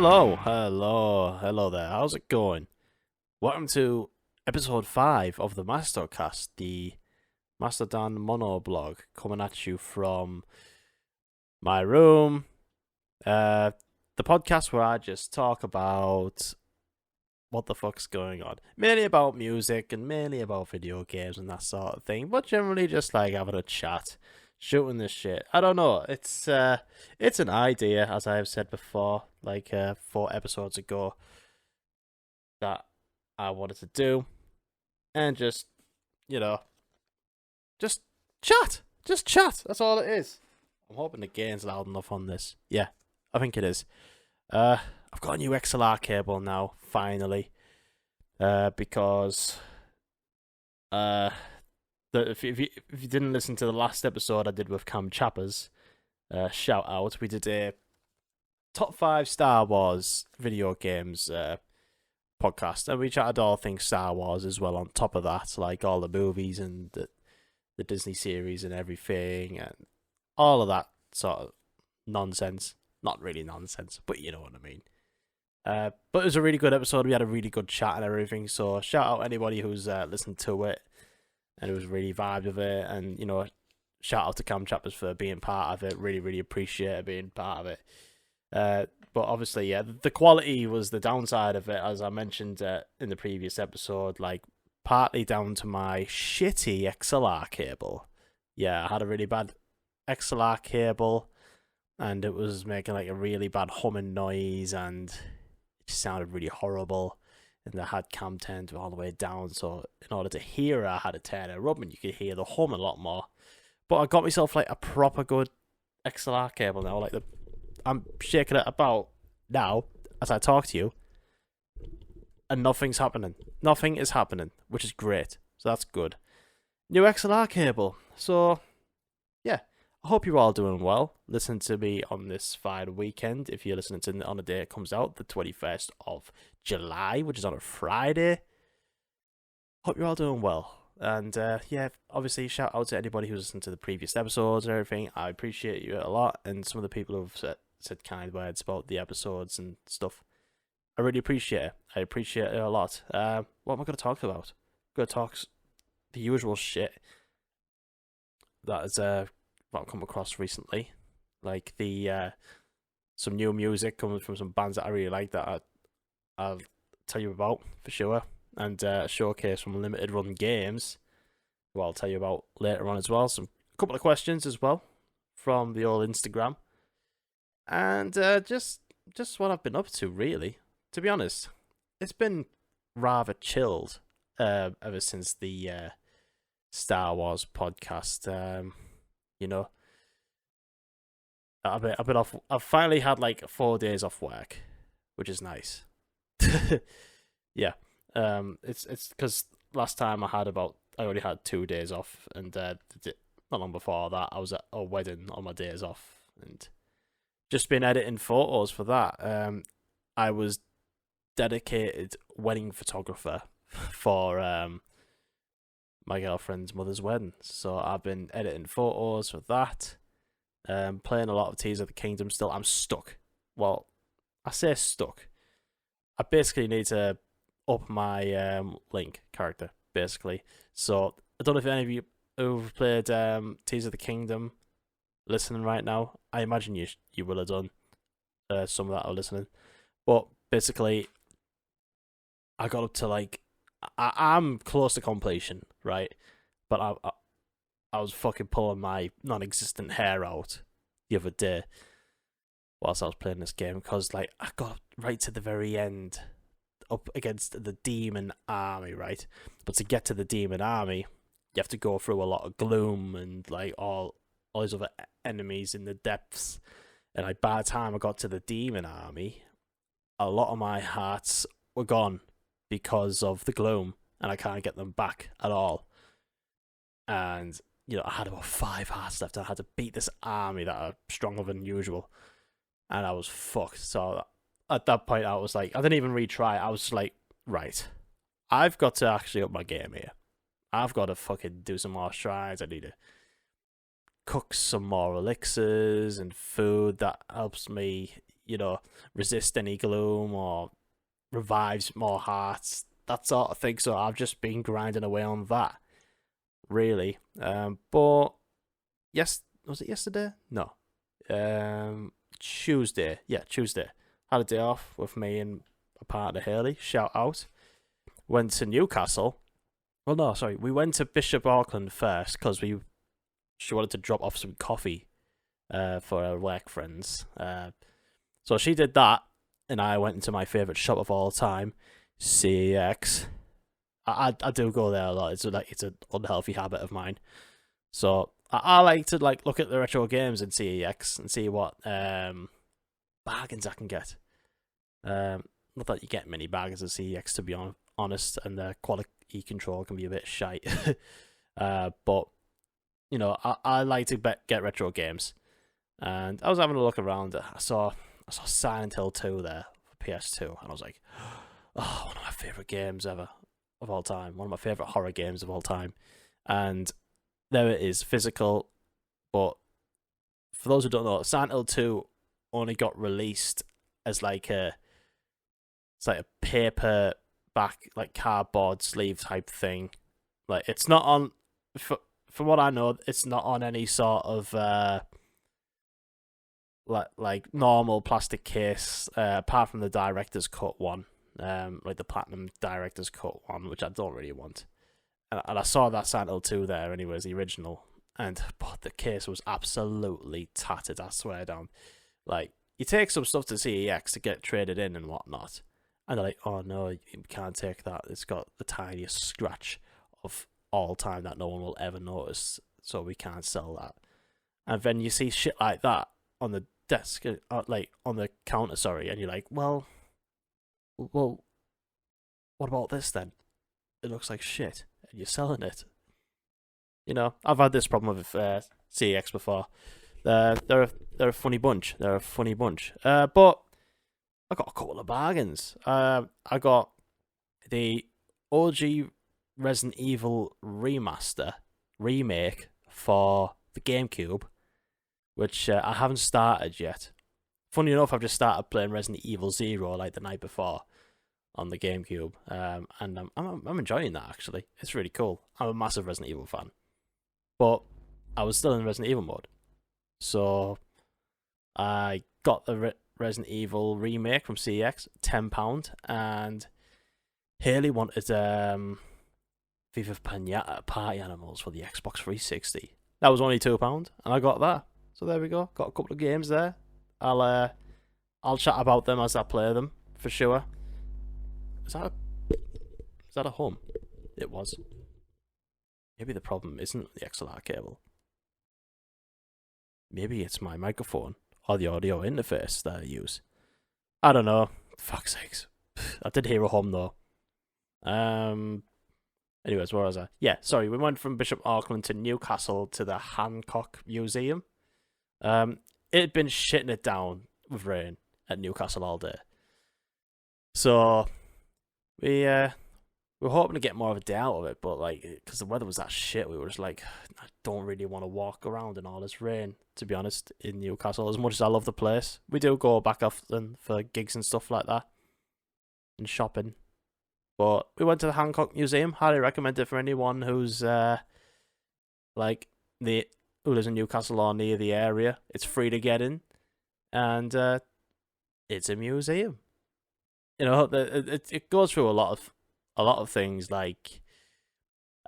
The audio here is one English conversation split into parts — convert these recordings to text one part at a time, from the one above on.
Hello there. How's it going? Welcome to episode 5 of the MastoCast, the MastoCast the Monoblog, coming at you from my room. The podcast where I just talk about what the fuck's going on. Mainly about music and mainly about video games and that sort of thing, but generally just like having a chat, shooting this shit. I don't know. It's an idea, as I have said before, like 4 episodes ago, that I wanted to do, and just just chat, That's all it is. I'm hoping the gain's loud enough on this. Yeah, I think it is. I've got a new XLR cable now, finally, because if you didn't listen to the last episode I did with Cam Chappers, shout out, we did a top 5 Star Wars video games podcast, and we chatted all things Star Wars as well on top of that, like all the movies and the Disney series and everything, and all of that sort of nonsense. Not really nonsense, but you know what I mean. But it was a really good episode. We had a really good chat and everything, so shout out anybody who's listened to it and who's really vibed with it, and shout out to Cam Chappers for being part of it. Really appreciate being part of it. But obviously, yeah, the quality was the downside of it, as I mentioned in the previous episode, like partly down to my shitty XLR cable. Yeah, I had a really bad XLR cable, and it was making like a really bad humming noise, and it just sounded really horrible. And I had cam turned all the way down, so in order to hear it, I had to turn it up, and you could hear the hum a lot more. But I got myself like a proper good XLR cable now. Like I'm shaking it about now as I talk to you, and nothing's happening. Nothing is happening, which is great. So that's good. New XLR cable. So yeah, I hope you're all doing well. Listen to me on this fine weekend. If you're listening to it on the day it comes out, the 21st of July, which is on a Friday. Hope you're all doing well. And yeah, obviously shout out to anybody who's listened to the previous episodes and everything. I appreciate you a lot, and some of the people who've said kind words about the episodes and stuff. I really appreciate it. I appreciate it a lot. What am I going to talk about? I'm going to talk the usual shit that has what I've come across recently, like the some new music coming from some bands that I really like that I'll tell you about for sure, and a showcase from limited run games, who I'll tell you about later on as well. A couple of questions as well from the old Instagram, and just what I've been up to, really. To be honest, it's been rather chilled ever since the Star Wars podcast. I've been off. I've finally had like 4 days off work, which is nice. Yeah. It's because last time I only had 2 days off, and not long before that I was at a wedding on my days off, and just been editing photos for that. I was dedicated wedding photographer for my girlfriend's mother's wedding, so I've been editing photos for that. Playing a lot of Tears of the Kingdom still. I'm stuck. Well, I say stuck. I basically need to up my Link character, basically. So I don't know if any of you who've played Tears of the Kingdom listening right now. I imagine you will have done. Some of that are listening, but basically, I got up to like I'm close to completion, right? But I was fucking pulling my non-existent hair out the other day whilst I was playing this game, because like I got right to the very end, up against the demon army, right? But to get to the demon army, you have to go through a lot of gloom and like all these other enemies in the depths. And like by the time I got to the demon army, a lot of my hearts were gone because of the gloom, and I can't get them back at all. And I had about 5 hearts left. I had to beat this army that are stronger than usual, and I was fucked. So at that point, I was like, I didn't even retry. I was just like, right, I've got to actually up my game here. I've got to fucking do some more strides. I need to cook some more elixirs and food that helps me, resist any gloom or revives more hearts, that sort of thing. So I've just been grinding away on that, really. But yes, was it yesterday? No, Tuesday. Yeah, Tuesday. Had a day off with me and my partner Haley. Shout out. Went to Newcastle. Well, no, sorry. We went to Bishop Auckland first because she wanted to drop off some coffee for her work friends. So she did that, and I went into my favourite shop of all time, CEX. I do go there a lot. It's an unhealthy habit of mine. So I like to look at the retro games in CEX and see what bargains I can get. Not that you get many bargains at CEX, to be honest, and the quality control can be a bit shite. But I like to get retro games, and I was having a look around. I saw Silent Hill 2 there for PS2, and I was like, oh, one of my favourite games ever of all time. One of my favourite horror games of all time. And there it is, physical. But for those who don't know, Silent Hill 2 only got released as a paper back, cardboard sleeve type thing. It's not on, from what I know, it's not on any sort of normal plastic case, apart from the director's cut one, the platinum director's cut one, which I don't really want. And I saw that Silent Hill 2 there, anyways, the original, and the case was absolutely tattered. I swear down. You take some stuff to CEX to get traded in and whatnot, and they're like, "Oh no, you can't take that. It's got the tiniest scratch of all time that no one will ever notice, so we can't sell that." And then you see shit like that on the desk, on the counter, sorry, and you're like, well, what about this then? It looks like shit, and you're selling it. I've had this problem with CEX before. They're a funny bunch. They're a funny bunch. But I got a couple of bargains. I got the OG Resident Evil remake for the GameCube, which I haven't started yet. Funny enough, I've just started playing Resident Evil 0 the night before on the GameCube, and I'm enjoying that, actually. It's really cool. I'm a massive Resident Evil fan, but I was still in Resident Evil mode, so I got the Resident Evil remake from CX, £10, and Haley wanted Viva Pinata Party Animals for the Xbox 360. That was only £2, and I got that. So there we go. Got a couple of games there. I'll chat about them as I play them for sure. Is that a hum? It was. Maybe the problem isn't the XLR cable. Maybe it's my microphone or the audio interface that I use. I don't know. Fuck's sakes. I did hear a hum though. Anyways, where was I? Yeah, sorry. We went from Bishop Auckland to Newcastle to the Hancock Museum. It had been shitting it down with rain at Newcastle all day. So we were hoping to get more of a day out of it, but because the weather was that shit, we were just I don't really want to walk around in all this rain, to be honest, in Newcastle. As much as I love the place, we do go back often for gigs and stuff like that, and shopping. But we went to the Hancock Museum. Highly recommend it for anyone who's who lives in Newcastle or near the area. It's free to get in, and it's a museum. It goes through a lot of things like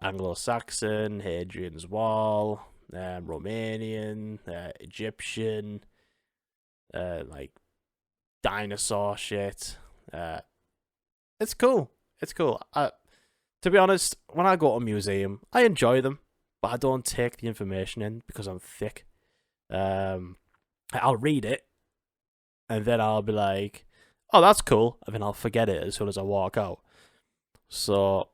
Anglo-Saxon, Hadrian's Wall, Romanian, Egyptian, dinosaur shit. It's cool. It's cool. To be honest, when I go to a museum, I enjoy them, but I don't take the information in because I'm thick. I'll read it, and then I'll be like, "Oh, that's cool," and then I'll forget it as soon as I walk out. So,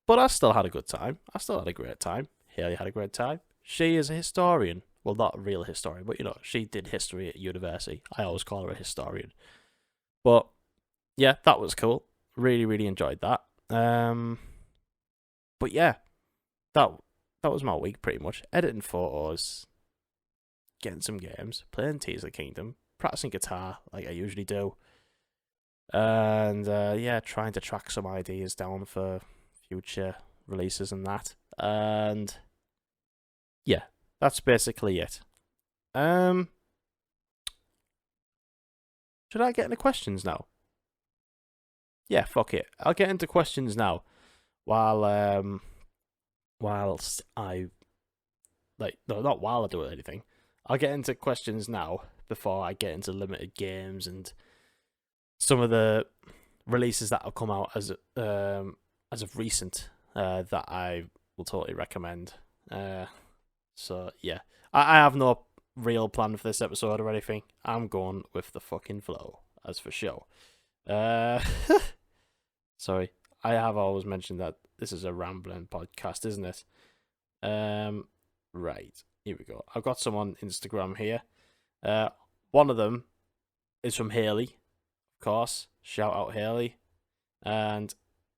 but I still had a good time. I still had a great time. Haley had a great time. She is a historian. Well, not a real historian, but she did history at university. I always call her a historian. But yeah, that was cool. Really, really enjoyed that. But yeah, that was my week pretty much. Editing photos, getting some games, playing Tears of the Kingdom, practicing guitar like I usually do. And yeah, trying to track some ideas down for future releases and that. And yeah, that's basically it. Should I get into questions now? Yeah, fuck it. I'll get into questions now. Whilst I no, not while I do anything. I'll get into questions now before I get into limited games and some of the releases that have come out as of recent that I will totally recommend. So yeah, I have no real plan for this episode or anything. I'm going with the fucking flow, as for show. Sorry, I have always mentioned that this is a rambling podcast, isn't it? Right, here we go. I've got some on Instagram here. One of them is from Haley, of course. Shout out Haley. And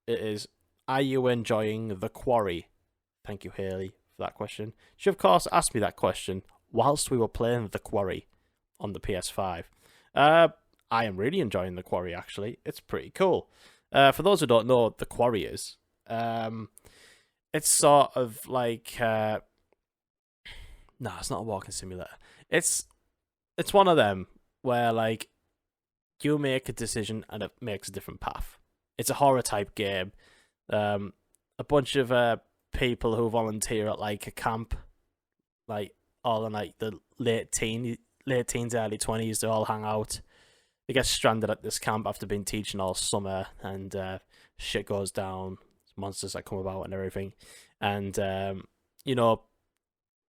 it is, are you enjoying the Quarry? Thank you, Haley, for that question. She, of course, asked me that question whilst we were playing the Quarry on the PS5. I am really enjoying the Quarry, actually. It's pretty cool. For those who don't know what the Quarry is, it's sort of like... no, it's not a walking simulator. It's one of them where, like, you make a decision and it makes a different path. It's a horror type game. A bunch of people who volunteer at like a camp, like all in like the late teens, early 20s, they all hang out. They get stranded at this camp after being teaching all summer, and shit goes down. Monsters that come about and everything, and you know,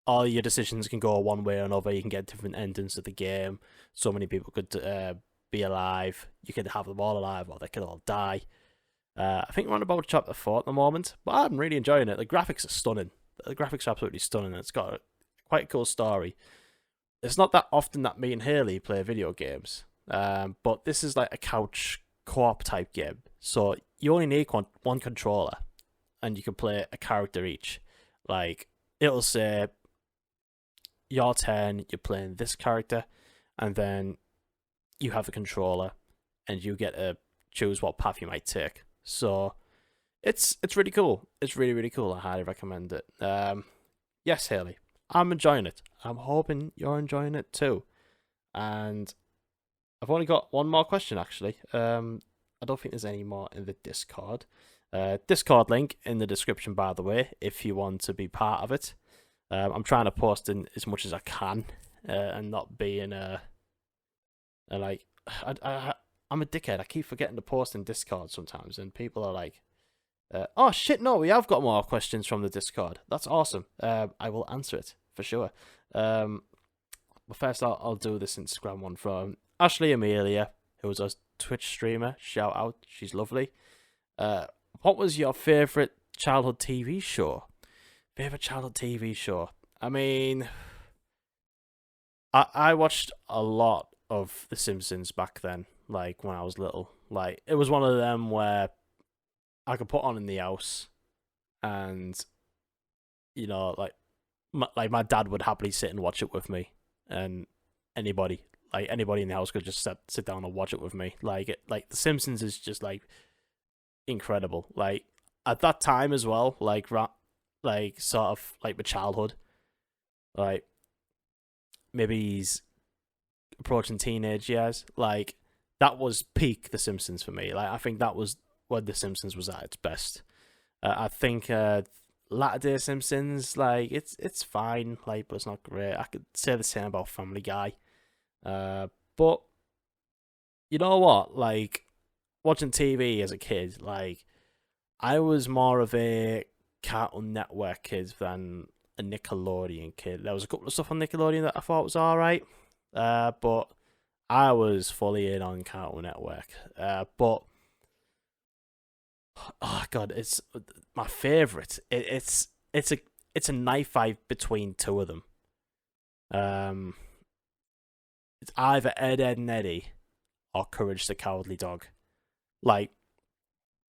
all your decisions can go one way or another. You can get different endings to the game. So many people could be alive. You could have them all alive, or they could all die. I think we're on about chapter 4 at the moment, but I'm really enjoying it. The graphics are stunning. The graphics are absolutely stunning. It's got a quite cool story. It's not that often that me and Haley play video games, but this is like a couch co-op type game. So you only need one controller, and you can play a character each. Like, it'll say, your turn, you're playing this character, and then you have the controller, and you get to choose what path you might take. So it's really cool. It's really, really cool. I highly recommend it. Yes, Haley, I'm enjoying it. I'm hoping you're enjoying it too. And I've only got one more question, actually. I don't think there's any more in the Discord. Discord link in the description, by the way, if you want to be part of it. I'm trying to post in as much as I can, and not being like I'm a dickhead. I keep forgetting to post in Discord sometimes, and people are like, "Oh shit, no, we have got more questions from the Discord. That's awesome. I will answer it for sure." But first, I'll do this Instagram one from Ashley Amelia, who was a Twitch streamer. Shout out, she's lovely. What was your favorite childhood TV show? Favorite childhood TV show? I mean, I watched a lot of The Simpsons back then, like when I was little. Like, it was one of them where I could put on in the house, and you know, like my dad would happily sit and watch it with me, and anybody in the house could just sit down and watch it with me. Like The Simpsons is just like incredible. Like at that time as well, like sort of like my childhood, like maybe he's approaching teenage years. Like, that was peak The Simpsons for me. Like, I think that was when The Simpsons was at its best. I think latter day Simpsons, like, it's fine, like, but it's not great. I could say the same about Family Guy. But you know what? Like, watching TV as a kid, like, I was more of a Cartoon Network kid than a Nickelodeon kid. There was a couple of stuff on Nickelodeon that I thought was alright, but I was fully in on Cartoon Network. But oh god, it's my favorite. It's a knife fight between two of them. It's either Ed, Edd and Eddy or Courage the Cowardly Dog. Like,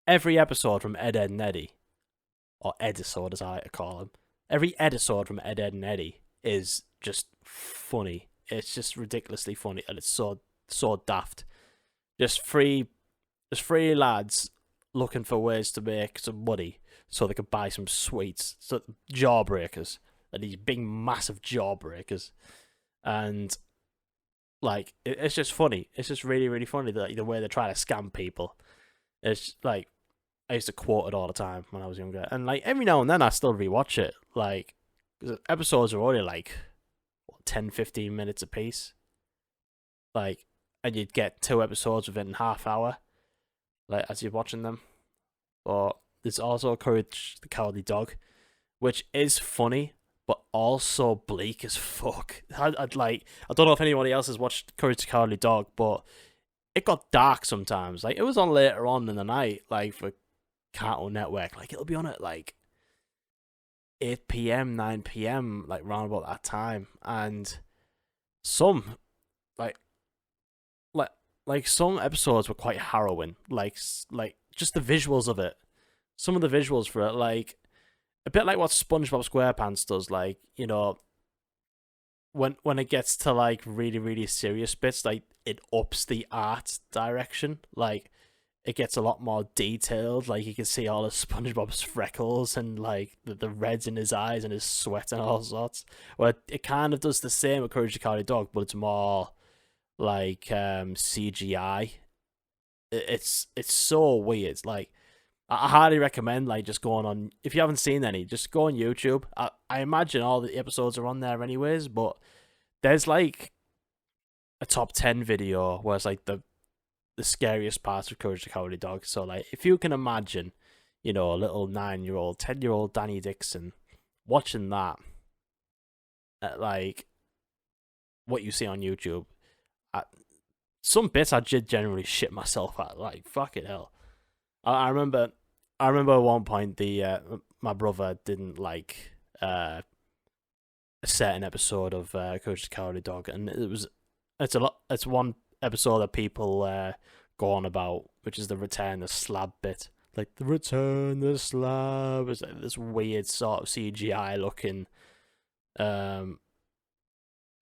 every episode from Ed, Edd and Eddy, or Edisode as I like to call them, every episode from Ed, Edd and Eddy is just funny it's just ridiculously funny, and it's so daft. Just three lads looking for ways to make some money so they could buy some sweets. So jawbreakers, and these big massive jawbreakers, and like it's just funny. It's just really really funny the way they try to scam people. It's like I used to quote it all the time when I was younger, and like every now and then I still rewatch it. Like episodes are only like 10, 15 minutes a piece. Like, and you'd get 2 episodes within half hour, like as you're watching them. But there's also Courage the Cowardly Dog, which is funny, but also bleak as fuck. I'd like, I don't know if anybody else has watched Courage the Cowardly Dog, but it got dark sometimes. Like, it was on later on in the night, like for Cartoon Network. Like, it'll be on at like 8 p.m, 9 p.m, like round about that time. And some, like some episodes were quite harrowing. Like just the visuals of it. Some of the visuals for it, like a bit like what SpongeBob SquarePants does. Like, you know, when it gets to like really really serious bits, like it ups the art direction. Like it gets a lot more detailed. Like you can see all of SpongeBob's freckles and like the reds in his eyes and his sweat and all sorts. Well, it kind of does the same with Courage the Cowardly Dog, but it's more like CGI. It's so weird. Like I highly recommend like just going on, if you haven't seen any, just go on YouTube. I imagine all the episodes are on there anyways, but there's like a top 10 video where it's like the scariest parts of Courage the Cowardly Dog. So like if you can imagine, you know, a little 9-year-old, 10-year-old Danny Dixon watching that at like what you see on YouTube, some bits I did generally shit myself at. Like fucking hell. I remember at one point the my brother didn't like a certain episode of Courage the Cowardly Dog, and it's one episode that people go on about, which is the Return the Slab bit. Like the Return the Slab is like this weird sort of CGI looking,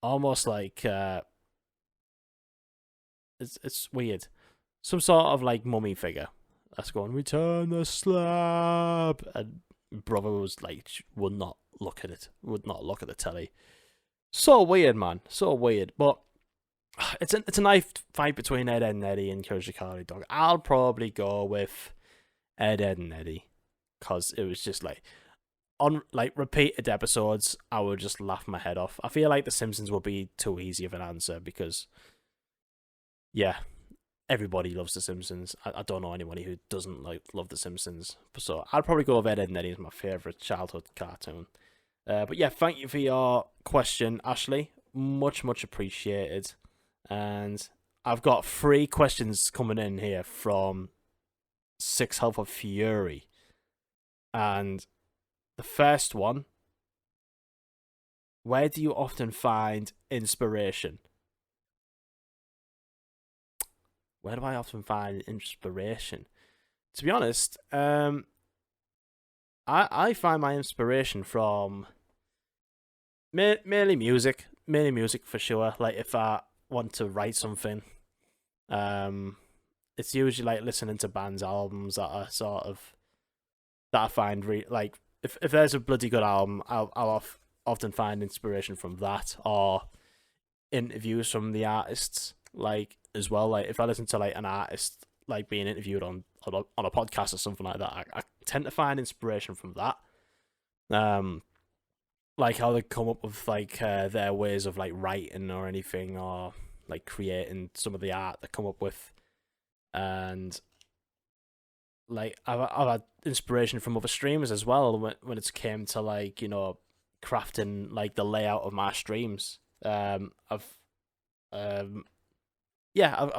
almost like it's weird, some sort of like mummy figure that's going Return the Slab, and brother was like would not look at the telly. So weird, man, so weird. But it's a knife fight between Ed, and Eddie and Courage the Cowardly Dog. I'll probably go with Ed, and Eddie, because it was just like on like repeated episodes, I would just laugh my head off. I feel like The Simpsons would be too easy of an answer because, yeah, everybody loves The Simpsons. I don't know anybody who doesn't love The Simpsons. So I'd probably go with Ed, and Eddie as my favourite childhood cartoon. But yeah, thank you for your question, Ashley. Much appreciated. And I've got 3 questions coming in here from 6 Health of Fury. And the first one, where do you often find inspiration? Where do I often find inspiration? To be honest, I find my inspiration from mainly music for sure. Like if I want to write something, it's usually like listening to bands' albums that are sort of that I find like if there's a bloody good album, I'll often find inspiration from that, or interviews from the artists, like as well. Like if I listen to like an artist like being interviewed on a podcast or something like that, I tend to find inspiration from that. Like how they come up with like their ways of like writing or anything, or like creating some of the art they come up with. And like I've had inspiration from other streamers as well when it came to like, you know, crafting like the layout of my streams. I've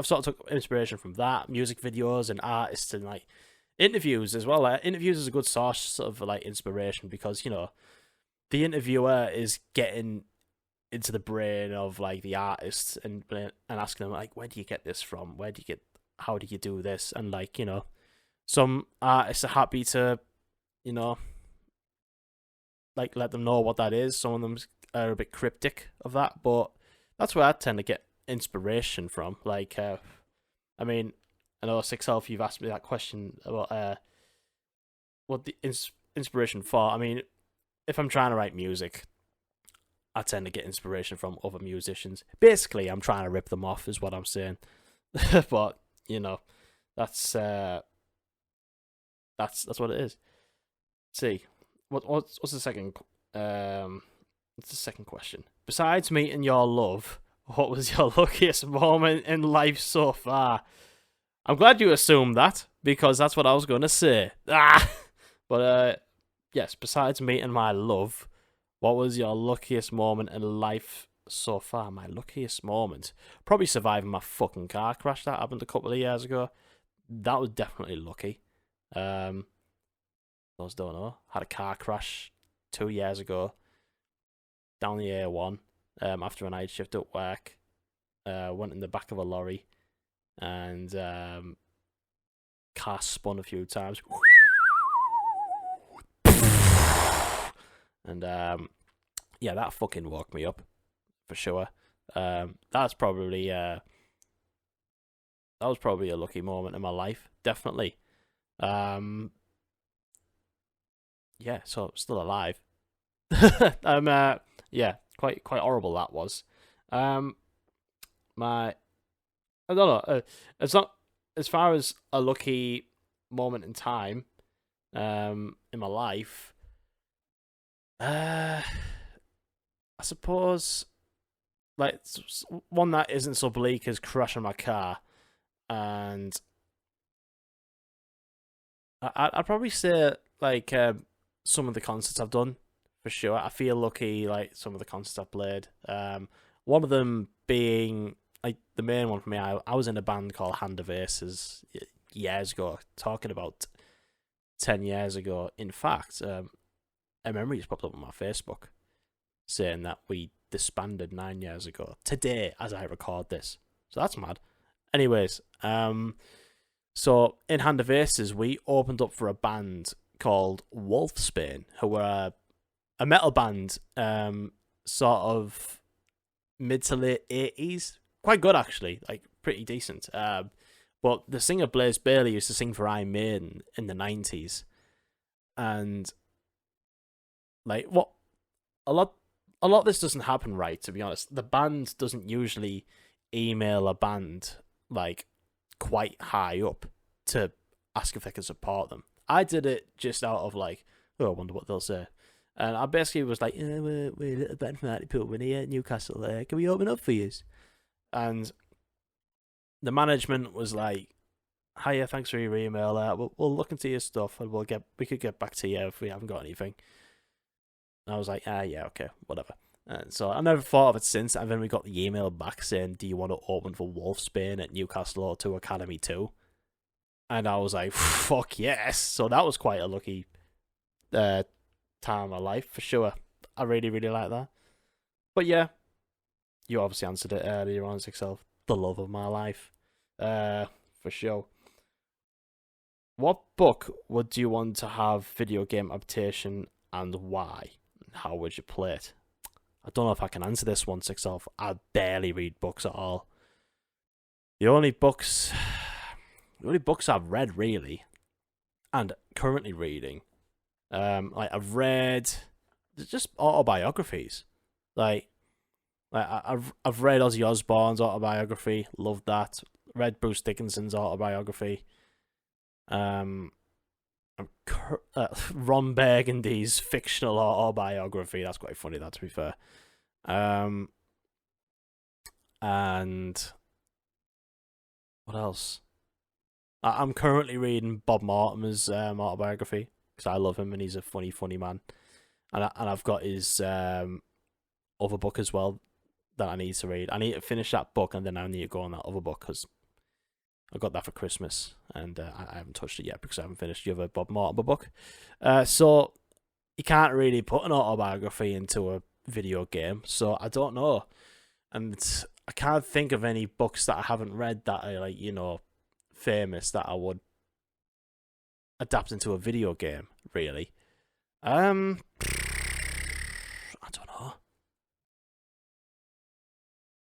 sort of took inspiration from that, music videos and artists, and like interviews as well. Interviews is a good source of like inspiration because, you know, the interviewer is getting into the brain of like the artist and asking them like, where do you get this from? How do you do this? And like, you know, some artists are happy to, you know, like let them know what that is. Some of them are a bit cryptic of that, but that's where I tend to get inspiration from. Like, I mean, I know 6elf, you've asked me that question about what the inspiration for. I mean, if I'm trying to write music, I tend to get inspiration from other musicians. Basically, I'm trying to rip them off, is what I'm saying. But you know, that's what it is. Let's see, what's the second? What's the second question? Besides meeting your love, what was your luckiest moment in life so far? I'm glad you assumed that, because that's what I was going to say. But yes, besides meeting my love, what was your luckiest moment in life so far? My luckiest moment? Probably surviving my fucking car crash that happened a couple of years ago. That was definitely lucky. Those don't know. Had a car crash 2 years ago down the A1 after a night shift at work. Went in the back of a lorry and car spun a few times. And yeah, that fucking woke me up for sure. That's probably that was probably a lucky moment in my life, definitely. Yeah, so still alive. Yeah, quite horrible that was. My I don't know. It's not as far as a lucky moment in time. In my life. I suppose like one that isn't so bleak as crashing my car, and I'd probably say like some of the concerts I've done for sure. I feel lucky like some of the concerts I've played. One of them being like the main one for me. I was in a band called Hand of Aces years ago, talking about 10 years ago. In fact, a memory just popped up on my Facebook saying that we disbanded 9 years ago today as I record this. So that's mad. Anyways, so in Hand of Aces, we opened up for a band called Wolfsbane, who were a metal band, sort of mid to late 80s. Quite good, actually, like pretty decent. But the singer Blaze Bailey used to sing for Iron Maiden in the 90s. And like what a lot of this doesn't happen, right, to be honest. The band doesn't usually email a band like quite high up to ask if they can support them. I did it just out of like, oh, I wonder what they'll say. And I basically was like, we're a little band from Hartlepool, we're near Newcastle, can we open up for you? And the management was like, hiya, thanks for your email. We'll look into your stuff and we could get back to you if we haven't got anything. And I was like, yeah, okay, whatever. And so I never thought of it since. And then we got the email back saying, do you want to open for Wolfsbane at Newcastle O2 Academy 2? And I was like, fuck yes. So that was quite a lucky time of my life, for sure. I really, really like that. But yeah, you obviously answered it earlier on, 6elf. The love of my life. For sure. What book would you want to have video game adaptation and why? How would you play it? I don't know if I can answer this one, 6elf. I barely read books at all. The only books I've read, really, and currently reading, like I've read just autobiographies. Like I've read Ozzy Osbourne's autobiography, loved that. Read Bruce Dickinson's autobiography. Ron Burgundy's fictional autobiography. That's quite funny, that, to be fair. And what else? I'm currently reading Bob Mortimer's autobiography because I love him and he's a funny man. And I've got his other book as well that I need to read. I need to finish that book and then I need to go on that other book because I got that for Christmas and I haven't touched it yet because I haven't finished the other Bob Mortimer book. So you can't really put an autobiography into a video game, so I don't know. And I can't think of any books that I haven't read that are, like, you know, famous that I would adapt into a video game, really. I don't know.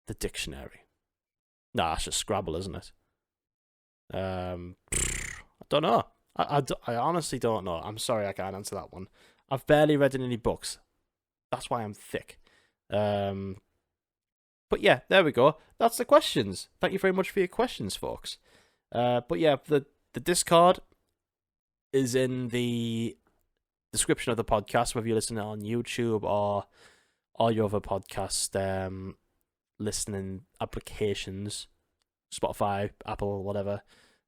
The dictionary. Nah, that's just Scrabble, isn't it? I don't know. I honestly don't know. I'm sorry I can't answer that one. I've barely read any books. That's why I'm thick. But yeah, there we go. That's the questions. Thank you very much for your questions, folks. But yeah, the Discord is in the description of the podcast, whether you're listening on YouTube or all your other podcast listening applications, Spotify, Apple, whatever.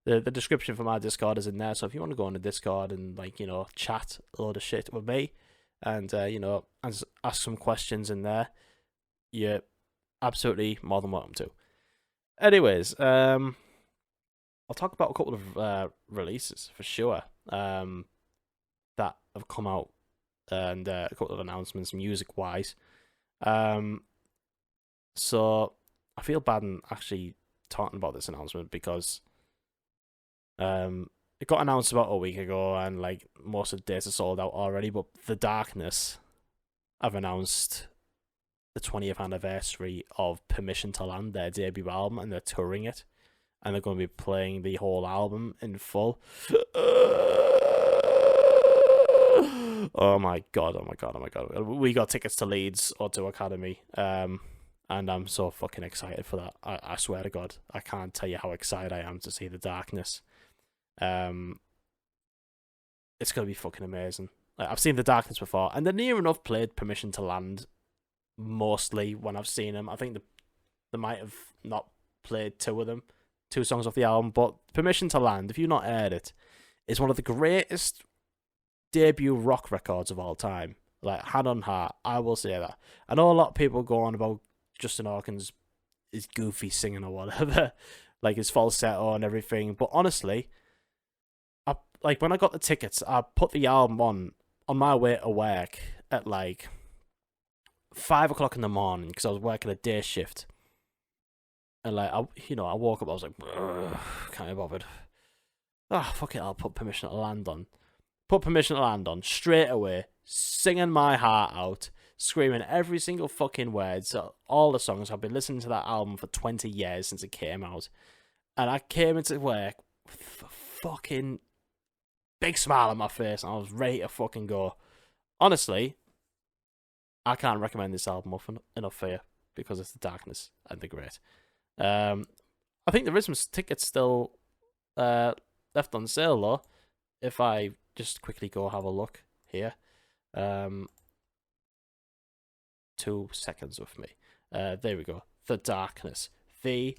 The description for my Discord is in there, so if you want to go on the Discord and chat a load of shit with me and ask some questions in there, you're absolutely more than welcome to. Anyways, I'll talk about a couple of releases for sure that have come out and a couple of announcements music wise. So I feel bad in actually talking about this announcement because it got announced about a week ago and most of the dates are sold out already, but The Darkness have announced the 20th anniversary of Permission to Land, their debut album, and they're touring it, and they're going to be playing the whole album in full. Oh my god. We got tickets to Leeds Auto Academy, and I'm so fucking excited for that. I swear to God, I can't tell you how excited I am to see The Darkness. It's going to be fucking amazing. I've seen The Darkness before, and they're near enough played Permission to Land mostly when I've seen them. I think they might have not played two songs off the album, but Permission to Land, if you've not heard it, is one of the greatest debut rock records of all time. Hand on heart, I will say that. I know a lot of people go on about Justin Hawkins is goofy singing or whatever, his falsetto and everything, but honestly, when I got the tickets, I put the album on my way to work at 5 o'clock in the morning because I was working a day shift, and I woke up, I was like, can't be bothered. Fuck it, I'll put Permission to Land on. Put Permission to Land on straight away, singing my heart out, screaming every single fucking word. So all the songs, I've been listening to that album for 20 years since it came out, and I came into work with a fucking big smile on my face, and I was ready to fucking go. Honestly, I can't recommend this album enough for you because it's The Darkness and they're great. I think there is some tickets still left on sale though. If I just quickly go have a look here, 2 seconds with me. There we go. The Darkness. The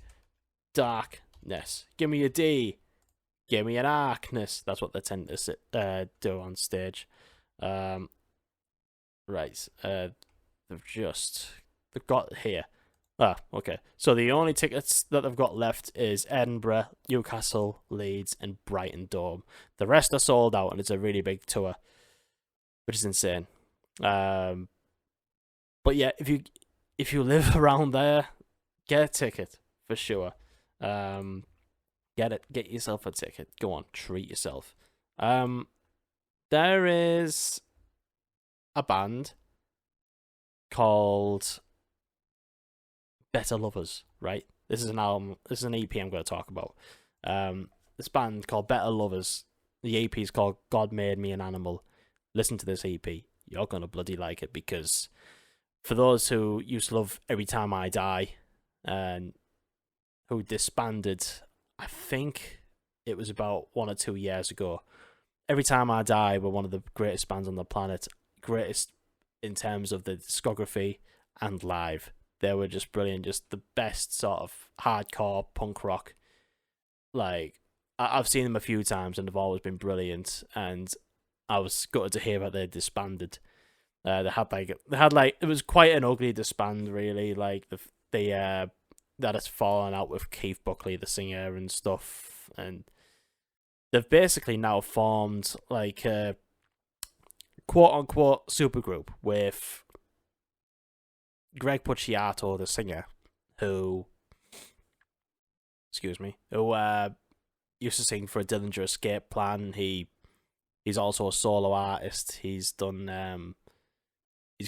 Darkness. Give me a D. Give me an darkness. That's what they tend to do on stage. Right. They've got here. Okay. So the only tickets that they've got left is Edinburgh, Newcastle, Leeds, and Brighton Dome. The rest are sold out, and it's a really big tour, which is insane. But yeah, if you live around there, get a ticket for sure. Get yourself a ticket. Go on, treat yourself. There is a band called Better Lovers, right? This is an album. This is an EP I'm going to talk about. This band called Better Lovers. The EP is called God Made Me an Animal. Listen to this EP. You're going to bloody like it, because for those who used to love Every Time I Die and who disbanded, I think it was about 1 or 2 years ago, Every Time I Die were one of the greatest bands on the planet. Greatest in terms of the discography and live. They were just brilliant, just the best sort of hardcore punk rock. I've seen them a few times and they've always been brilliant, and I was gutted to hear that they disbanded. They had it was quite an ugly disband, really. They had us falling out with Keith Buckley, the singer, and stuff, and they've basically now formed a quote-unquote supergroup with Greg Puciato, the singer, who used to sing for a Dillinger Escape Plan. He's also a solo artist. He's got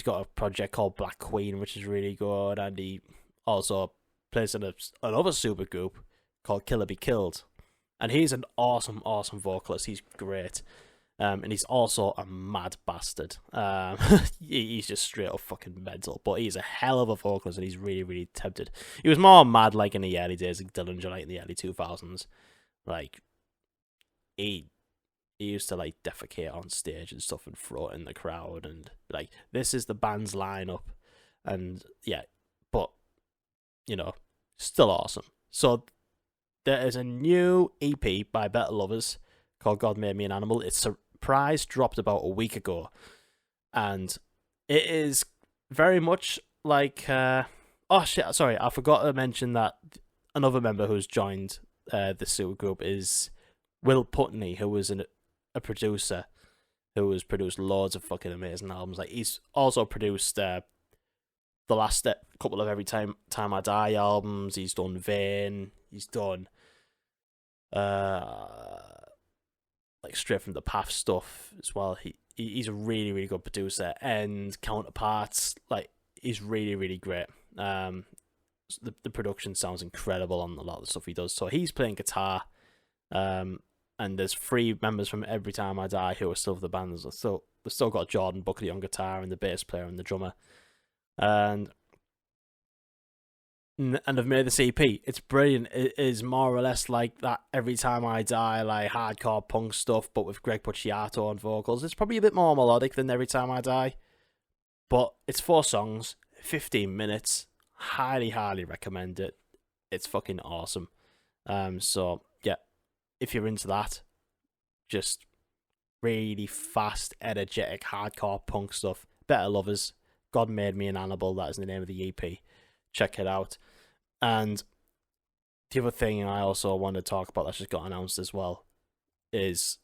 a project called Black Queen, which is really good, and he also plays in another super group called Killer Be Killed, and he's an awesome vocalist. He's great. And he's also a mad bastard. He's just straight up fucking mental, but he's a hell of a vocalist, and he's really, really tempted. He was more mad like in the early days of Dillinger, like in the early 2000s. Like, he used to like defecate on stage and stuff and throw it in the crowd, and like, this is the band's lineup, and yeah, but you know, still awesome. So there is a new EP by Better Lovers called God Made Me an Animal. It's surprise dropped about a week ago, and it is very much like oh shit, sorry, I forgot to mention that another member who's joined the supergroup is Will Putney, who was a producer who has produced loads of fucking amazing albums. Like, he's also produced the last couple of Every Time I Die albums. He's done Vain, he's done like Straight from the Path stuff as well. He's a really, really good producer, and Counterparts, like, he's really, really great. The production sounds incredible on a lot of the stuff he does. So he's playing guitar, and there's 3 members from Every Time I Die who are still with the band. So they've still got Jordan Buckley on guitar, and the bass player and the drummer, and they've made this EP. It's brilliant. It is more or less like that Every Time I Die, like hardcore punk stuff, but with Greg Puciato on vocals. It's probably a bit more melodic than Every Time I Die, but it's 4 songs, 15 minutes. Highly, highly recommend it. It's fucking awesome. So yeah, if you're into that, just really fast, energetic, hardcore punk stuff. Better Lovers, God Made Me an Animal. That is the name of the EP. Check it out. And the other thing I also want to talk about that's just got announced as well is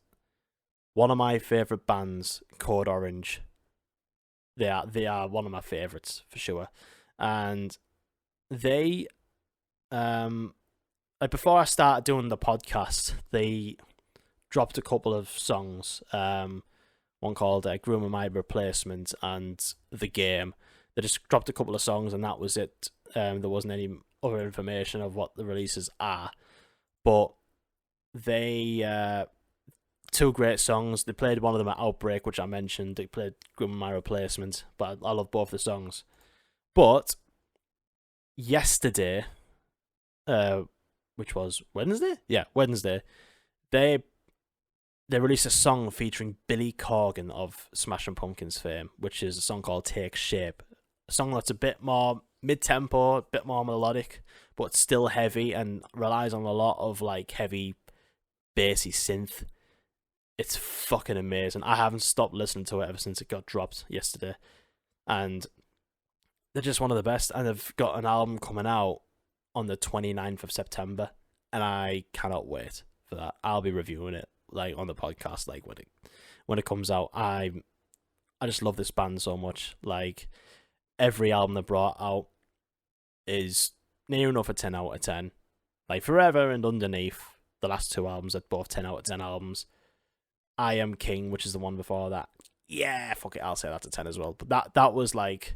one of my favourite bands, Code Orange. They are one of my favourites for sure. And they like, before I started doing the podcast, they dropped a couple of songs. One called Groom My Replacement and The Game. They just dropped a couple of songs, and that was it. There wasn't any other information of what the releases are, but they 2 great songs. They played one of them at Outbreak, which I mentioned. They played Groom My Replacement, but I love both the songs. But yesterday, which was Wednesday, they released a song featuring Billy Corgan of Smashing Pumpkins fame, which is a song called Take Shape. A song that's a bit more mid-tempo, a bit more melodic, but still heavy, and relies on a lot of like heavy bassy synth. It's fucking amazing. I haven't stopped listening to it ever since it got dropped yesterday, and they're just one of the best. And they've got an album coming out on the 29th of September, and I cannot wait for that. I'll be reviewing it like on the podcast, like when it comes out. I just love this band so much. Like, every album they brought out is near enough a 10 out of 10. Like, Forever and Underneath, the last 2 albums are both 10 out of 10 albums. I Am King, which is the one before that, yeah, fuck it, I'll say that's a 10 as well. But that was like,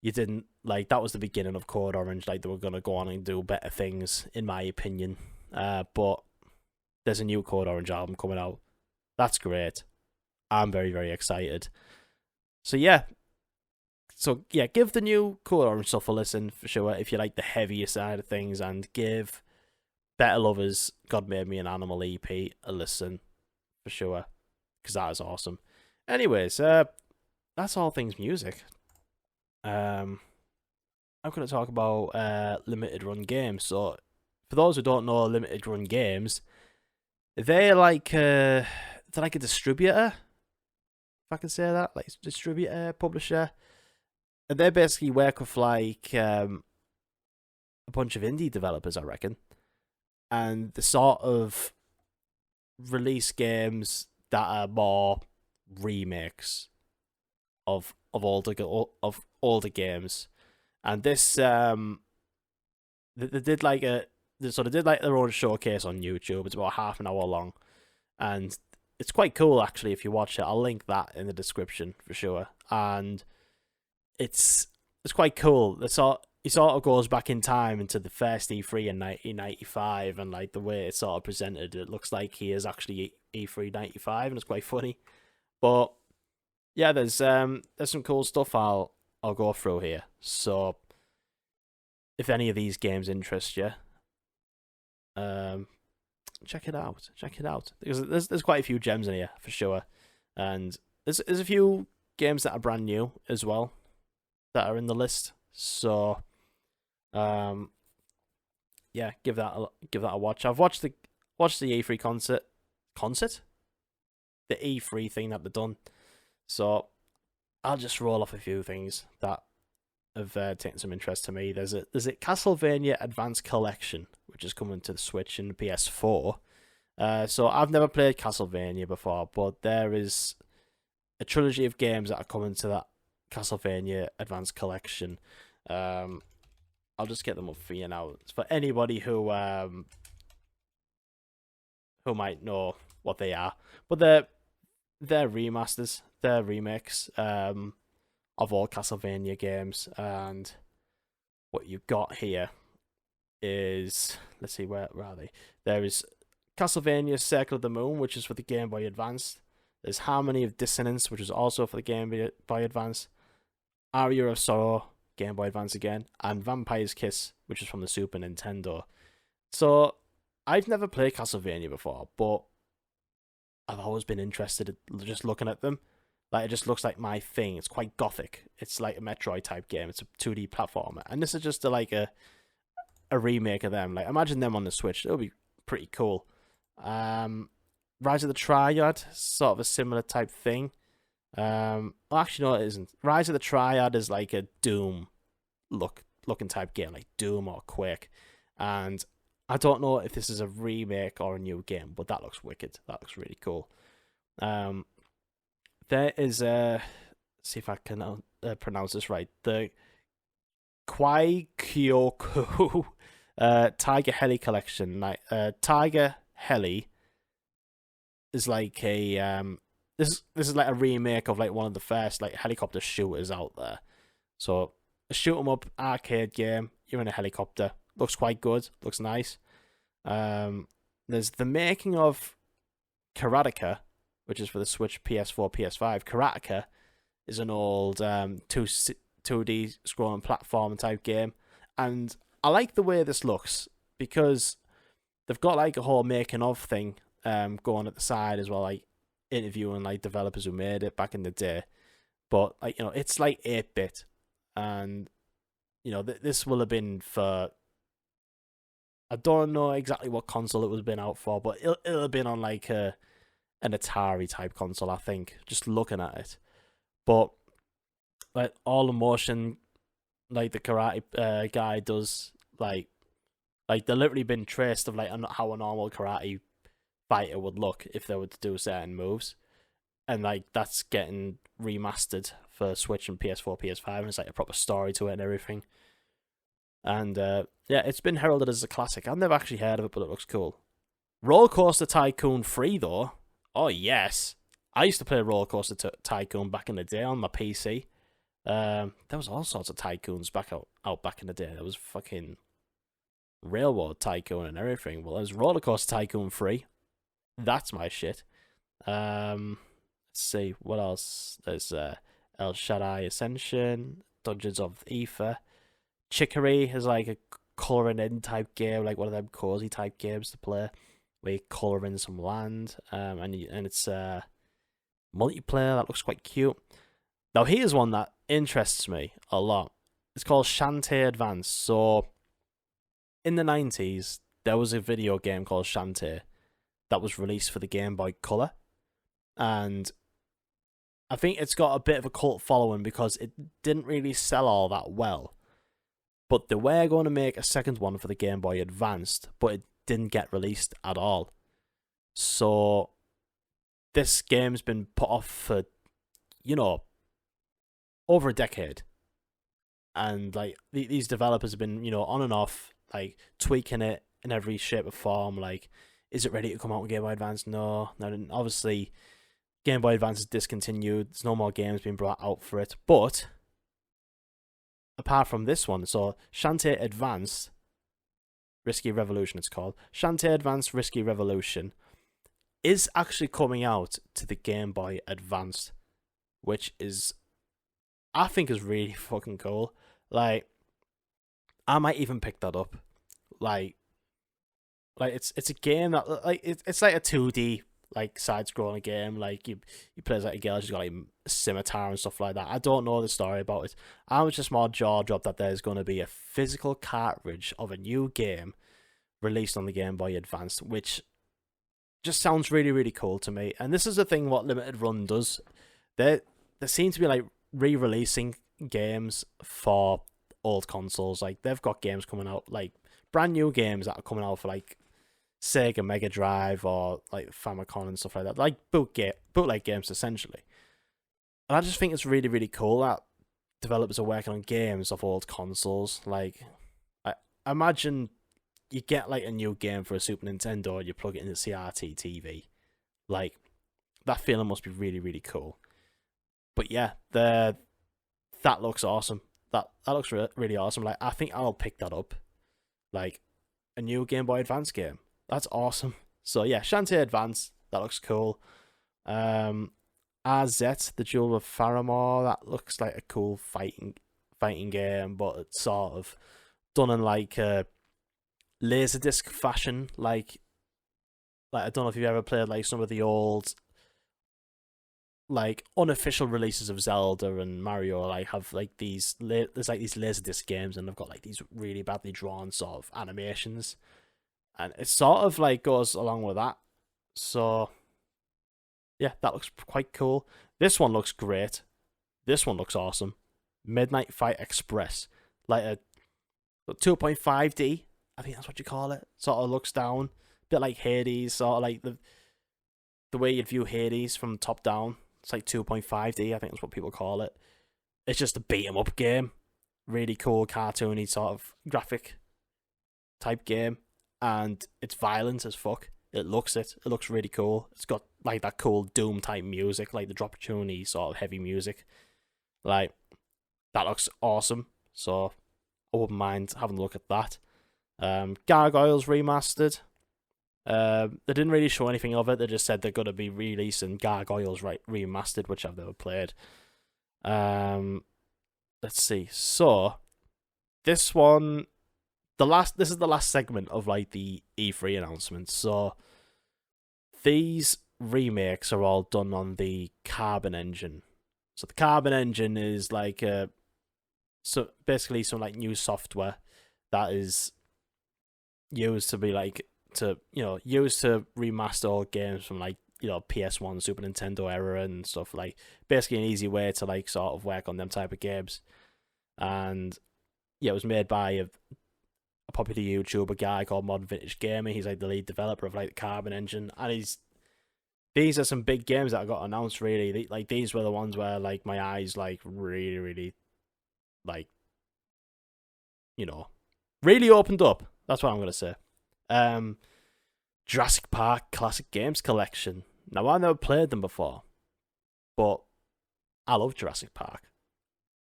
you didn't like, that was the beginning of Code Orange. Like, they were gonna go on and do better things, in my opinion. But there's a new Code Orange album coming out. That's great. I'm very, very excited. So yeah, give the new Code Orange stuff a listen for sure if you like the heavier side of things, and give Better Lovers, God Made Me an Animal EP a listen for sure, because that is awesome. Anyways, that's all things music. I'm going to talk about limited run games. So, for those who don't know limited run games, they're like a distributor, if I can say that, like distributor, publisher. And they basically work with like a bunch of indie developers, I reckon, and they sort of release games that are more remakes of older games. And this they did like their own showcase on YouTube. It's about half an hour long, and it's quite cool actually if you watch it. I'll link that in the description for sure. And it's quite cool. he sort of goes back in time into the first E3 in 1995, and like the way it's sort of presented, it looks like he is actually E3 95, and it's quite funny. But yeah, there's some cool stuff I'll go through here. So if any of these games interest you, check it out. Check it out, because there's quite a few gems in here for sure, and there's a few games that are brand new as well that are in the list. So yeah, give that a watch. I've watched the E3 concert, the E3 thing that they've done. So I'll just roll off a few things that have taken some interest to me. There's a Castlevania Advanced Collection, which is coming to the Switch and the PS4. So I've never played Castlevania before, but there is a trilogy of games that are coming to that Castlevania Advanced Collection. I'll just get them up for you now. It's for anybody who might know what they are, but they're remasters, they're remakes of all Castlevania games. And what you've got here is, let's see, where are they? There is Castlevania Circle of the Moon, which is for the Game Boy Advance. There's Harmony of Dissonance, which is also for the Game Boy Advance. Aria of Sorrow, Game Boy Advance again, and Vampire's Kiss, which is from the Super Nintendo. So I've never played Castlevania before, but I've always been interested in just looking at them. Like, it just looks like my thing. It's quite gothic. It's like a Metroid type game. It's a 2D platformer, and this is just a remake of them. Like, imagine them on the Switch. It'll be pretty cool. Rise of the Triad, sort of a similar type thing. Well, actually, no, it isn't. Rise of the Triad is like a Doom looking type game, like Doom or Quake. And I don't know if this is a remake or a new game, but that looks wicked. That looks really cool. There is see if I can pronounce this right. The Kwai Kyoku Tiger Heli collection. Like Tiger Heli is like a this is like a remake of like one of the first like helicopter shooters out there. So a shoot 'em up arcade game. You're in a helicopter. Looks quite good. Looks nice. There's the making of Karateka, which is for the Switch, PS4, PS5. Karateka is an old 2D scrolling platform type game, and I like the way this looks because they've got like a whole making of thing going at the side as well, like interviewing like developers who made it back in the day. But like, you know, it's like 8-bit, and you know this will have been for, I don't know exactly what console it was been out for, but it'll have been on like an Atari type console, I think, just looking at it. But like all the motion like the karate guy does, like they're literally been traced of like how a normal karate fighter would look if they were to do certain moves, and like that's getting remastered for Switch and PS4, PS5, and it's like a proper story to it and everything. And yeah, it's been heralded as a classic. I've never actually heard of it, but it looks cool. Roller Coaster Tycoon 3 though, oh yes, I used to play Roller Coaster Tycoon back in the day on my PC. There was all sorts of tycoons out back in the day. There was fucking Railroad Tycoon and everything. Well, there's Roller Coaster Tycoon 3. That's my shit. Let's see what else. There's El Shaddai Ascension, Dungeons of Ether. Chicory is like a colouring in type game, like one of them cozy type games to play, where you colour in some land, and it's multiplayer that looks quite cute. Now here's one that interests me a lot. It's called Shantae Advance. So in the 90s, there was a video game called Shantae that was released for the Game Boy Color, and I think it's got a bit of a cult following because it didn't really sell all that well. But they were going to make a second one for the Game Boy Advanced, but it didn't get released at all. So this game's been put off for, you know, over a decade. And like these developers have been, you know, on and off, like tweaking it in every shape or form. Like, is it ready to come out with Game Boy Advance? No. Obviously, Game Boy Advance is discontinued. There's no more games being brought out for it. But apart from this one, so Shantae Advanced Risky Revolution, it's called. Shantae Advanced Risky Revolution is actually coming out to the Game Boy Advanced, which is, I think, is really fucking cool. Like, I might even pick that up. Like it's a game that like it's like a 2D like side scrolling game. Like you play as like a girl, she's got like a scimitar and stuff like that. I don't know the story about it. I was just more jaw dropped that there's going to be a physical cartridge of a new game released on the Game Boy Advance, which just sounds really, really cool to me. And this is the thing what Limited Run does. They seem to be like re-releasing games for old consoles. Like they've got games coming out, like brand new games that are coming out for like Sega Mega Drive or like Famicom and stuff like that, like bootleg games essentially. And I just think it's really, really cool that developers are working on games of old consoles. Like, I imagine you get like a new game for a Super Nintendo and you plug it into CRT TV. Like, that feeling must be really, really cool. But yeah, that looks awesome. That looks really awesome. Like, I think I'll pick that up. Like, a new Game Boy Advance game. That's awesome. So yeah, Shantae Advance, that looks cool. RZ, the Jewel of Faramore, that looks like a cool fighting game, but it's sort of done in like a Laserdisc fashion. Like I don't know if you've ever played like some of the old like unofficial releases of Zelda and Mario. Like have like there's like these Laserdisc games, and they've got like these really badly drawn sort of animations, and it sort of like goes along with that. So yeah, that looks quite cool. This one looks great. This one looks awesome. Midnight Fight Express, like a 2.5D, I think that's what you call it. Sort of looks down, a bit like Hades, sort of like the way you'd view Hades from top down. It's like 2.5D, I think that's what people call it. It's just a beat 'em up game. Really cool, cartoony sort of graphic type game. And it's violent as fuck. It looks really cool. It's got like that cool Doom type music, like the drop tuney sort of heavy music. Like, that looks awesome. So I wouldn't mind having a look at that. Gargoyles Remastered. They didn't really show anything of it. They just said they're going to be releasing Gargoyles Remastered, which I've never played. Let's see. So this one, this is the last segment of like the E3 announcements. So these remakes are all done on the Carbon engine. So the Carbon engine is like so basically some like new software that is used to be like used to remaster old games from like PS1, Super Nintendo era and stuff. Like basically an easy way to like sort of work on them type of games. And yeah, it was made by a popular YouTuber guy called Modern Vintage Gamer. He's like the lead developer of like the Carbon engine, and these are some big games that got announced. Really, like these were the ones where like my eyes like really, really like really opened up. That's what I'm gonna say. Jurassic Park Classic Games Collection. Now, I've never played them before, but I love Jurassic Park,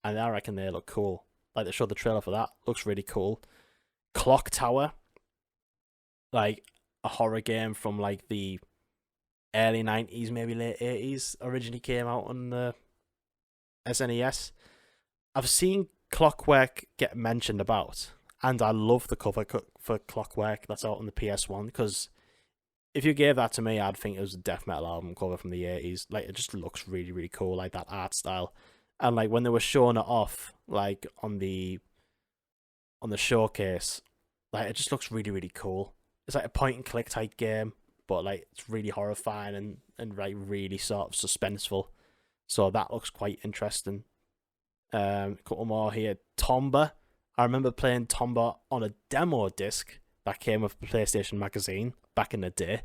and I reckon they look cool. Like, they showed the trailer for that. Looks really cool. Clock Tower, like a horror game from like the early 90s, maybe late 80s, originally came out on the SNES. I've seen Clockwork get mentioned about, and I love the cover for Clockwork that's out on the PS1, because if you gave that to me, I'd think it was a death metal album cover from the 80s. Like, it just looks really, really cool, like that art style. And like when they were showing it off, like on the showcase, like it just looks really, really cool. It's like a point and click type game, but like it's really horrifying and like really sort of suspenseful. So that looks quite interesting. A couple more here. Tomba. I remember playing Tomba on a demo disc that came with PlayStation Magazine back in the day.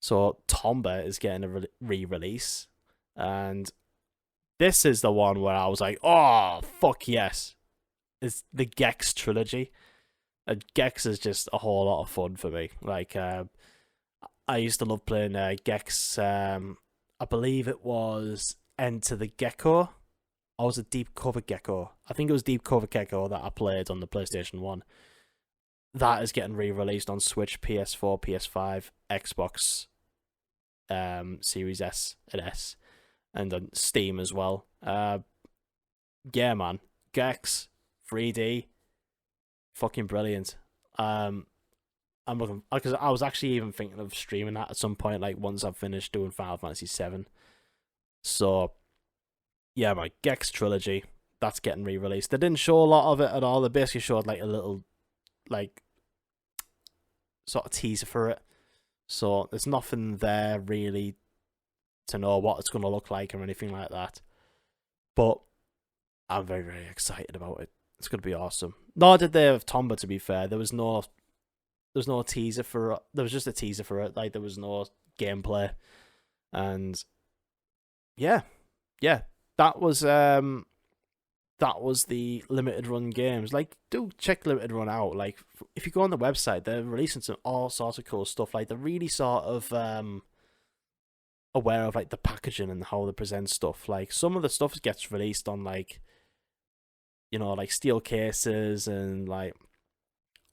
So Tomba is getting a re-release, and this is the one where I was like, oh, fuck yes. It's the Gex trilogy. Gex is just a whole lot of fun for me. Like, I used to love playing Gex. I believe it was Enter the Gecko or was it Deep Cover Gecko? I think it was Deep Cover Gecko that I played on the PlayStation 1. That is getting re-released on Switch, PS4, PS5, Xbox, Series S and S, and on Steam as well. Yeah, man, Gex 3D, fucking brilliant. I'm looking, because I was actually even thinking of streaming that at some point, like once I've finished doing Final Fantasy VII. So yeah, my Gex trilogy, that's getting re-released. They didn't show a lot of it at all. They basically showed like a little, like, sort of teaser for it. So there's nothing there really to know what it's going to look like or anything like that. But I'm very, very excited about it. It's going to be awesome. Nor did they have Tomba, to be fair. There was no teaser for it. There was just a teaser for it. Like, there was no gameplay. And yeah. That was the limited run games. Like, do check limited run out. Like, if you go on the website, they're releasing some all sorts of cool stuff. Like, they're really sort of aware of like the packaging and how they present stuff. Like, some of the stuff gets released on like, you know, like steel cases and like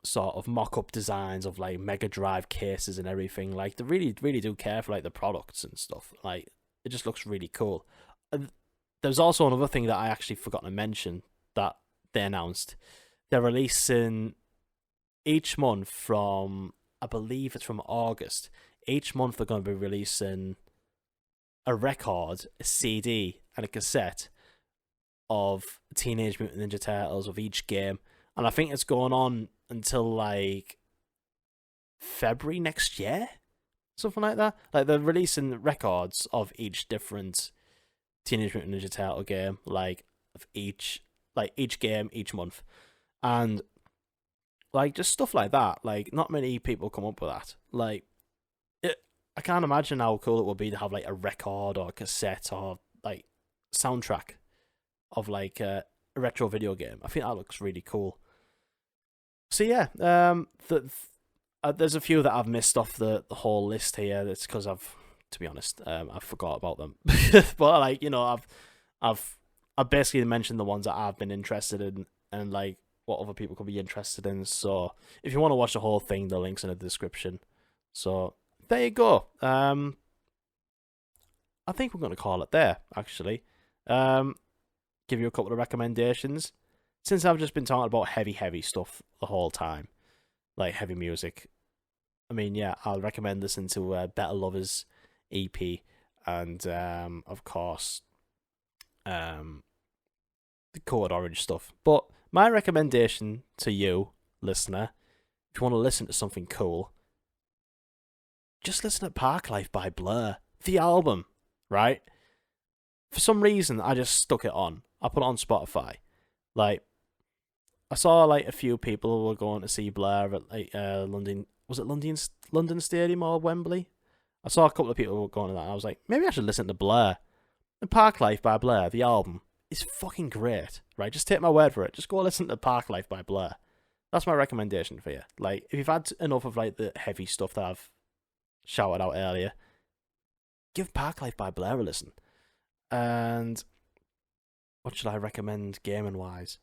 sort of mock-up designs of like Mega Drive cases and everything. Like, they really, really do care for like the products and stuff. Like, it just looks really cool. And there's also another thing that I actually forgot to mention that they announced. They're releasing each month from, I believe it's from August. Each month they're going to be releasing a record, a CD, and a cassette of Teenage Mutant Ninja Turtles of each game. And I think it's going on until like February next year, something like that. Like, they're releasing records of each different Teenage Mutant Ninja Turtle game, like of each game each month, and like just stuff like that. Like, not many people come up with that. Like, I can't imagine how cool it would be to have like a record or a cassette or like soundtrack of like a retro video game. I think that looks really cool. So yeah, there's a few that I've missed off the whole list here. That's because to be honest, I forgot about them. But like, you know, I've basically mentioned the ones that I've been interested in and like what other people could be interested in. So if you want to watch the whole thing, the link's in the description. So there you go. I think we're going to call it there, actually. Give you a couple of recommendations. Since I've just been talking about heavy stuff the whole time, like heavy music, I mean, yeah, I'll recommend listening to Better Lovers EP and, of course, the Code Orange stuff. But my recommendation to you, listener, if you want to listen to something cool, just listen to Parklife by Blur, the album, right? For some reason, I just stuck it on. I put it on Spotify. Like, I saw like a few people were going to see Blur at like London. Was it London Stadium or Wembley? I saw a couple of people going to that. And I was like, maybe I should listen to Blur. And Parklife by Blur, the album, is fucking great, right? Just take my word for it. Just go listen to Parklife by Blur. That's my recommendation for you. Like, if you've had enough of like the heavy stuff that I've shouted out earlier, give Parklife by Blur a listen. And what should I recommend gaming wise?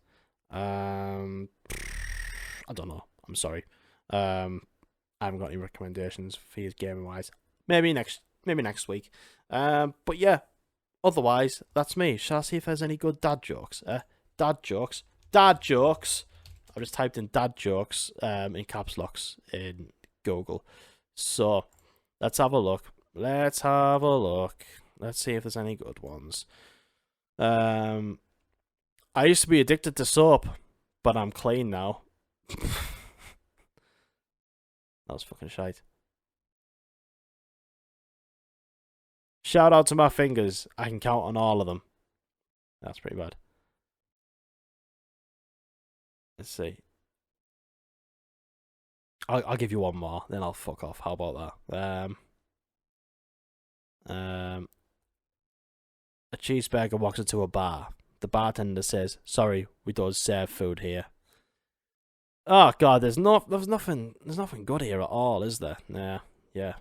I don't know. I'm sorry. I haven't got any recommendations for you gaming wise. Maybe next week. But yeah. Otherwise, that's me. Shall I see if there's any good dad jokes? Dad jokes. I've just typed in dad jokes in caps locks in Google. So let's have a look. Let's see if there's any good ones. I used to be addicted to soap, but I'm clean now. That was fucking shite. Shout out to my fingers. I can count on all of them. That's pretty bad. Let's see. I'll give you one more, then I'll fuck off. How about that? A cheeseburger walks into a bar. The bartender says, "Sorry, we don't serve food here." Oh god, there's nothing good here at all, is there? Yeah.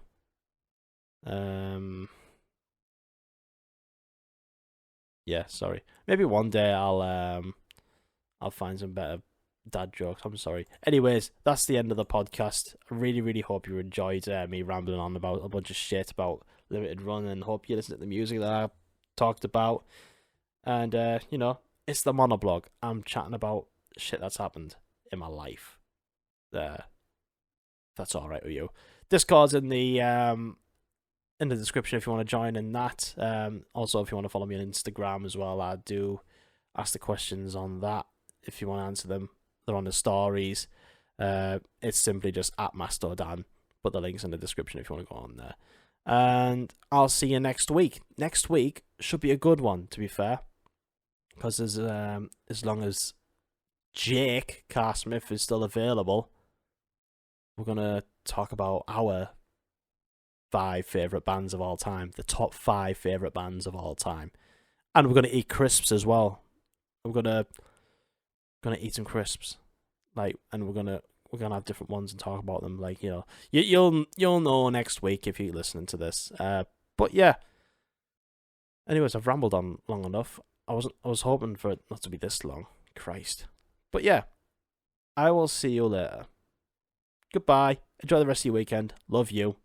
Yeah, sorry. Maybe one day I'll find some better dad jokes. I'm sorry. Anyways, that's the end of the podcast. I really, really hope you enjoyed me rambling on about a bunch of shit about limited run, and hope you listen to the music that I talked about. And it's the monoblog. I'm chatting about shit that's happened in my life. That's all right with you. Discord's in the description if you want to join in that. Also, if you want to follow me on Instagram as well, I do ask the questions on that. If you want to answer them, they're on the stories. It's simply just at MastoDan. Put the links in the description if you want to go on there. And I'll see you next week. Next week should be a good one, to be fair, because as long as Jake Carr Smith is still available, we're gonna talk about our 5 favourite bands of all time, the top 5 favourite bands of all time. And we're going to eat crisps as well. We're gonna eat some crisps, and we're gonna have different ones and talk about them. You'll know next week if you're listening to this. But yeah. Anyways, I've rambled on long enough. I was hoping for it not to be this long. Christ. But yeah, I will see you later. Goodbye. Enjoy the rest of your weekend. Love you.